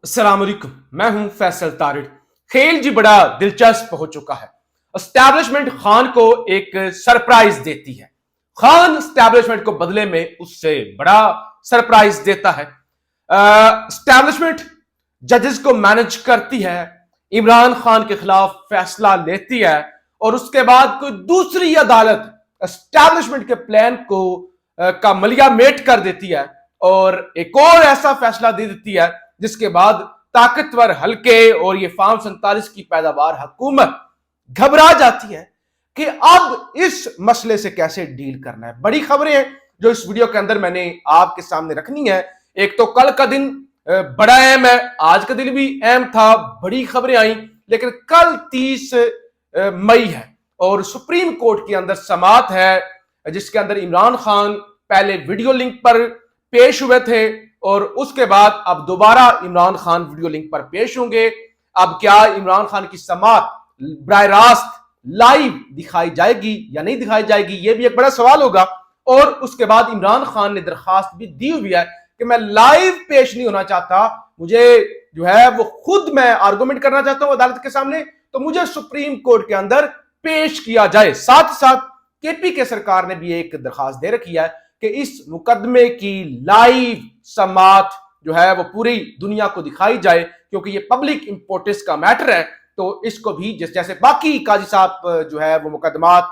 अस्सलाम वालेकुम, मैं हूं फैसल तारिड़। खेल जी बड़ा दिलचस्प हो चुका है। एस्टैब्लिशमेंट खान को एक सरप्राइज देती है। खान एस्टैब्लिशमेंट को बदले में उससे बड़ा सरप्राइज देता है। एस्टैब्लिशमेंट जजेस को मैनेज करती है, इमरान खान के खिलाफ फैसला लेती है और उसके बाद कोई दूसरी अदालत एस्टैब्लिशमेंट के प्लान को का मलिया मेट कर देती है और एक और ऐसा फैसला दे देती है जिसके बाद ताकतवर हल्के और ये फार्म 47 की पैदावार हुकूमत घबरा जाती है कि अब इस मसले से कैसे डील करना है। बड़ी खबरें हैं जो इस वीडियो के अंदर मैंने आपके सामने रखनी है। एक तो कल का दिन बड़ा अहम है, आज का दिन भी अहम था, बड़ी खबरें आई, लेकिन कल 30 मई है और सुप्रीम कोर्ट के अंदर समाअत है जिसके अंदर इमरान खान पहले वीडियो लिंक पर पेश हुए थे और उसके बाद अब दोबारा इमरान खान वीडियो लिंक पर पेश होंगे। अब क्या इमरान खान की समाअत बराह रास्त लाइव दिखाई जाएगी या नहीं दिखाई जाएगी, यह भी एक बड़ा सवाल होगा। और उसके बाद इमरान खान ने दरखास्त भी दी हुई है कि मैं लाइव पेश नहीं होना चाहता, मुझे जो है वो खुद मैं आर्गुमेंट करना चाहता हूं अदालत के सामने, तो मुझे सुप्रीम कोर्ट के अंदर पेश किया जाए। साथ ही साथ केपी के सरकार ने भी एक दरखास्त दे रखी है कि इस मुकदमे की लाइव समाअत जो है वो पूरी दुनिया को दिखाई जाए, क्योंकि ये पब्लिक इंपोर्टेंस का मैटर है। तो इसको भी जैसे बाकी काजी साहब जो है वो मुकदमात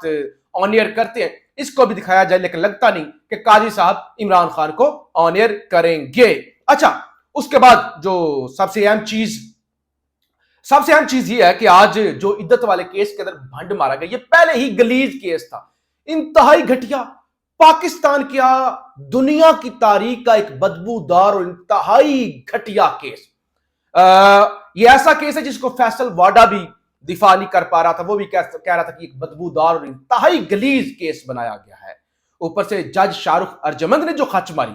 ऑन एयर करते हैं, इसको भी दिखाया जाए, लेकिन लगता नहीं कि काजी साहब इमरान खान को ऑन एयर करेंगे। अच्छा, उसके बाद जो सबसे अहम चीज ये है कि आज जो इद्दत वाले केस के अंदर भंड मारा गया, ये पहले ही गलीज केस था, इंतहाई घटिया, पाकिस्तान क्या दुनिया की तारीख का एक बदबूदार और इंतहाई घटिया केस। ये ऐसा केस है जिसको फैसल वाडा भी दिफा नहीं कर पा रहा था, वो भी कह रहा था कि एक बदबूदार और इंतहाई गलीज केस बनाया गया है। ऊपर से जज शाहरुख अर्जमंद ने जो खच मारी,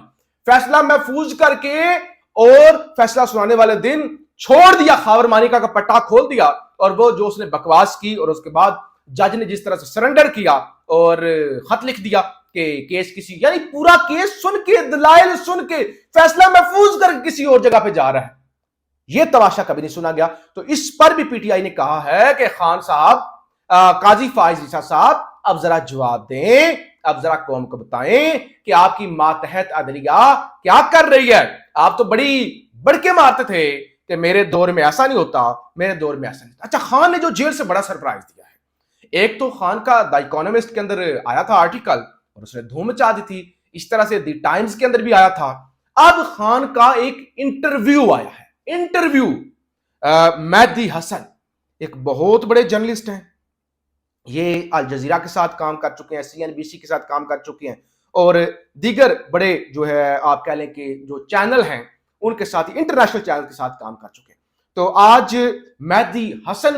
फैसला महफूज करके और फैसला सुनाने वाले दिन छोड़ दिया, खावर मानिका का पट्टा खोल दिया और वो जो उसने बकवास की और उसके बाद जज ने जिस तरह से सरेंडर किया और खत लिख दिया कि केस किसी, यानी पूरा केस सुन के, दलाइल सुन के फैसला महफूज करके किसी और जगह पे जा रहा है, यह तमाशा कभी नहीं सुना गया। तो इस पर भी पीटीआई ने कहा है कि खान साहब, काजी फाइज ईसा साहब, अब जरा जवाब दें, अब जरा कौम को बताएं कि आपकी मातहत अदलिया क्या कर रही है। आप तो बड़ी बढ़के मारते थे कि मेरे दौर में ऐसा नहीं होता, मेरे दौर में ऐसा नहीं। अच्छा, खान ने जो जेल से बड़ा सरप्राइज दिया है, एक तो खान का द इकोनॉमिस्ट के अंदर आया था आर्टिकल और उसने धूम मचा दी थी, इस तरह से द टाइम्स के अंदर भी आया था। अब खान का एक इंटरव्यू आया है, इंटरव्यू मेहदी हसन, एक बहुत बड़े जर्नलिस्ट हैं, ये अल जजीरा के साथ काम कर चुके हैं, सीएनबीसी के साथ काम कर चुके हैं और दीगर बड़े जो है आप कह लें कि जो चैनल हैं उनके साथ, इंटरनेशनल चैनल के साथ काम कर चुके हैं। तो आज मेहदी हसन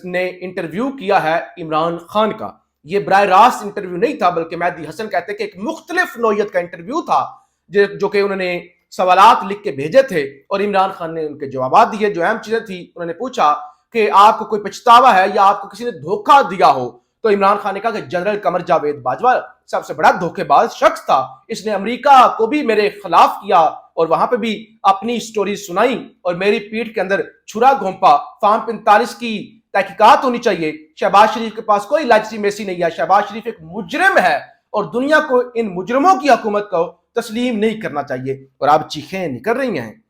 ने इंटरव्यू किया है इमरान खान का। ये बराह रास्त इंटरव्यू नहीं था, बल्कि मेहदी हसन कहते हैं कि एक मुख्तलिफ नौयत का इंटरव्यू था जो कि उन्होंने सवालात लिख के भेजे थे और इमरान खान ने उनके जवाब दिए। जो अहम चीजें थी, उन्होंने पूछा कि आपको कोई पछतावा है या आपको किसी ने धोखा दिया हो, तो इमरान खान ने कहा कि जनरल कमर जावेद बाजवा सबसे बड़ा धोखेबाज शख्स था, इसने अमेरिका को भी मेरे खिलाफ किया और वहां पे भी अपनी स्टोरी सुनाई और मेरी पीठ के अंदर छुरा घोंपा। फार्म 45 की तहकीकात होनी चाहिए। शहबाज शरीफ के पास कोई लाइची मेसी नहीं है, शहबाज शरीफ एक मुजरिम है और दुनिया को इन मुजरिमों की हुकूमत को तस्लीम नहीं करना चाहिए। और अब चीखें निकल रही हैं।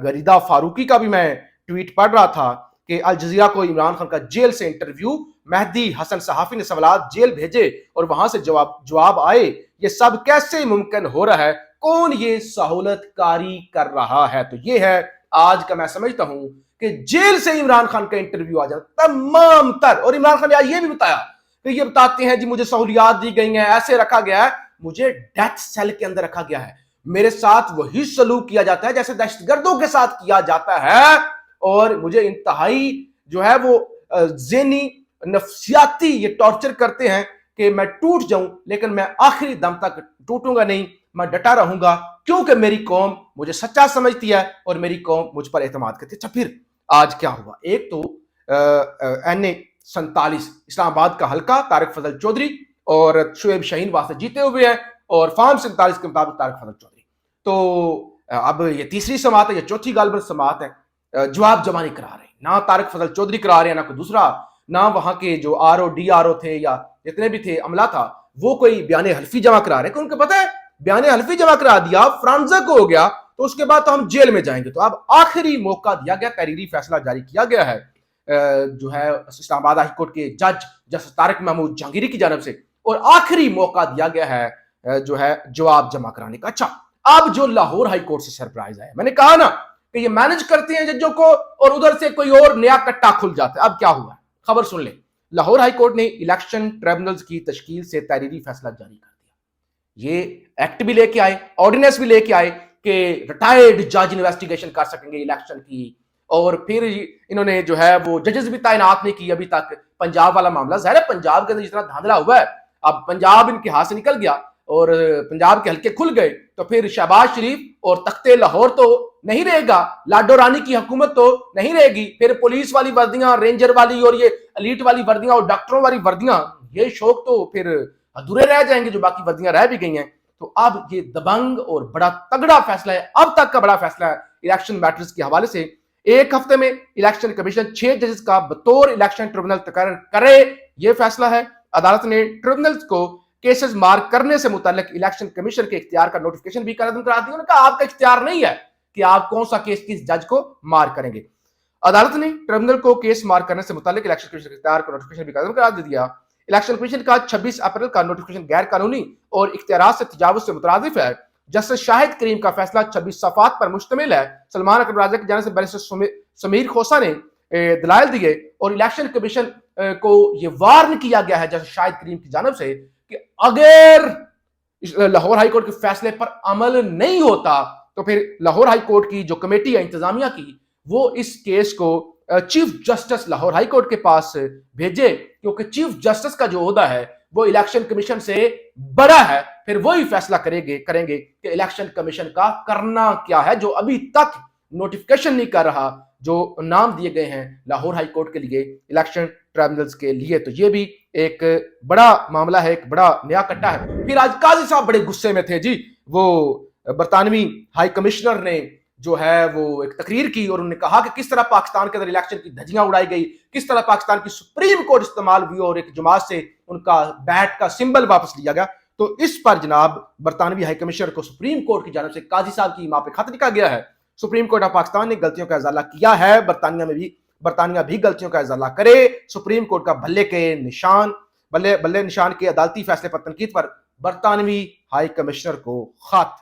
गरीदा फारूकी का भी मैं ट्वीट पढ़ रहा था कि अल जजीरा को इमरान खान का जेल से इंटरव्यू, मेहदी हसन सहाफी ने सवालात जेल भेजे और वहां से जवाब आए, ये सब कैसे मुमकिन हो रहा है, कौन ये सहूलत कारी कर रहा है। तो ये है आज का, मैं समझता हूं कि जेल से इमरान खान का इंटरव्यू आ जाता तमाम तर। और इमरान खान ने आज ये भी बताया कि ये बताते हैं जी मुझे सहूलियात दी गई हैं, ऐसे रखा गया है, मुझे डेथ सेल के अंदर रखा गया है, मेरे साथ वही सलूक किया जाता है जैसे दहशतगर्दों के साथ किया जाता है और मुझे इंतहाई जो है वो ज़हनी नफ्सियाती ये टॉर्चर करते हैं कि मैं टूट जाऊं, लेकिन मैं आखिरी दम तक टूटूंगा नहीं, मैं डटा रहूंगा, क्योंकि मेरी कौम मुझे सच्चा समझती है और मेरी कौम मुझ पर एतमाद करती है। अच्छा, फिर आज क्या हुआ? एक तो NA-47 इस्लामाबाद का हल्का तारिक फजल चौधरी और शुएब शाहीन वहां से जीते हुए हैं और फार्म 47 के मुताबिक तारिक फजल चौधरी। तो अब ये तीसरी समात है या चौथी गालबन समात है, जवाब जमा नहीं करा रहे, ना तारिक फजल चौधरी करा रहे हैं, ना कोई दूसरा, ना वहां के जो आरओ डीआरओ थे या जितने भी थे अमला था वो कोई बयान हल्फी जमा करा रहे हैं। उनको पता है बयान हल्फी जमा करा दिया, फ्रांसक हो गया, तो उसके बाद तो हम जेल में जाएंगे। तो अब आखिरी मौका दिया गया, तहरीरी फैसला जारी किया गया है जो है इस्लामाबाद हाई कोर्ट के जज जस्टिस तारिक महमूद जहांगीरी की जानब से, और आखिरी मौका दिया गया है जो है जवाब जमा कराने का। अच्छा, अब जो लाहौर हाई कोर्ट से सरप्राइज आया, मैंने कहा ना कि ये मैनेज करते हैं जजों को और उधर से कोई और नया कट्टा खुल जाता है। अब क्या हुआ, खबर सुन ले। लाहौर हाई कोर्ट ने इलेक्शन ट्रिब्यूनल्स की तश्कील से तहरीरी फैसला जारी कर दिया। ये एक्ट भी लेके आए, ऑर्डिनेंस भी लेके आए कि रिटायर्ड जज इन्वेस्टिगेशन कर सकेंगे इलेक्शन की, और फिर इन्होंने जो है वो जजेस भी तैनात नहीं की अभी तक। पंजाब वाला मामला, ज़ाहिर है पंजाब के अंदर जितना धांधला हुआ है, अब पंजाब इनके हाथ से निकल गया और पंजाब के हल्के खुल गए, तो फिर शहबाज शरीफ और तख्ते लाहौर तो नहीं रहेगा, लाडो रानी की हुकूमत तो नहीं रहेगी, फिर पुलिस वाली वर्दियां, रेंजर वाली और ये एलीट वाली वर्दियां और डॉक्टरों वाली वर्दियां, ये शौक तो फिर अधूरे रह जाएंगे जो बाकी वर्दियां रह भी गई हैं। तो अब ये दबंग और बड़ा तगड़ा फैसला है, अब तक का बड़ा फैसला है इलेक्शन मैटर्स के हवाले से। एक हफ्ते में इलेक्शन कमीशन 6 जजेस का बतौर इलेक्शन ट्रिब्यूनल तकर्रर करे, यह फैसला है। अदालत ने ट्रिब्यूनल्स को केसेस मार्क करने से मुतालिक इलेक्शन कमीशन के इख्तियार का नोटिफिकेशन भी करा दिया। उन्होंने कहा आपका इख्तियार नहीं है कि आप कौन सा केस किस जज को मार्क करेंगे। अदालत ने ट्रिब्यूनल को केस मार्क करने से मुतालिक इलेक्शन कमीशन के इख्तियार का नोटिफिकेशन भी करा दिया। इलेक्शन कमीशन का 26 अप्रैल का नोटिफिकेशन गैर कानूनी और इख्तियारात से तजावुज से मुतरादिफ है। जस्टिस शाहिद करीम का फैसला 26 सफ़ात पर मुश्तमिल है। सलमान अकबर राजा की जानिब से बैरिस्टर समीर खोसा ने दलाइल दिए और इलेक्शन कमीशन को यह वार्न किया गया है जस्टिस शाहिद करीम की जानिब से कि अगर लाहौर हाई कोर्ट के फैसले पर अमल नहीं होता तो फिर लाहौर हाई कोर्ट की जो कमेटी है इंतजामिया की, वो इस केस को chief justice Lahore high court के पास भेजे, क्योंकि चीफ जस्टिस का जो ओहदा है वो इलेक्शन कमीशन से बड़ा है। फिर वही फैसला करेंगे कि इलेक्शन कमीशन का करना क्या है, जो अभी तक नोटिफिकेशन नहीं कर रहा जो नाम दिए गए हैं लाहौर हाई कोर्ट के लिए इलेक्शन ट्रिब्यूनल्स के लिए। तो ये भी एक बड़ा मामला है, एक बड़ा नया कट्टा है। फिर आज काजी साहब बड़े गुस्से में थे जी, वो बरतानवी हाई कमिश्नर ने जो है वो एक तकरीर की और उन्होंने कहा कि किस तरह पाकिस्तान के अंदर इलेक्शन की धज्जियां उड़ाई गई, किस तरह पाकिस्तान की सुप्रीम कोर्ट इस्तेमाल हुई और एक जमात से उनका बैट का सिंबल वापस लिया गया। तो इस पर जनाब बरतानवी हाई कमिश्नर को सुप्रीम कोर्ट की जानब से काजी साहब की मां पे खत लिखा गया है। सुप्रीम कोर्ट ऑफ पाकिस्तान ने गलतियों का इजाला किया है, बरतानिया भी गलतियों का इजाला करे। सुप्रीम कोर्ट का बल्ले निशान के अदालती फैसले पर तनकीद पर बरतानवी हाई कमिश्नर को खत।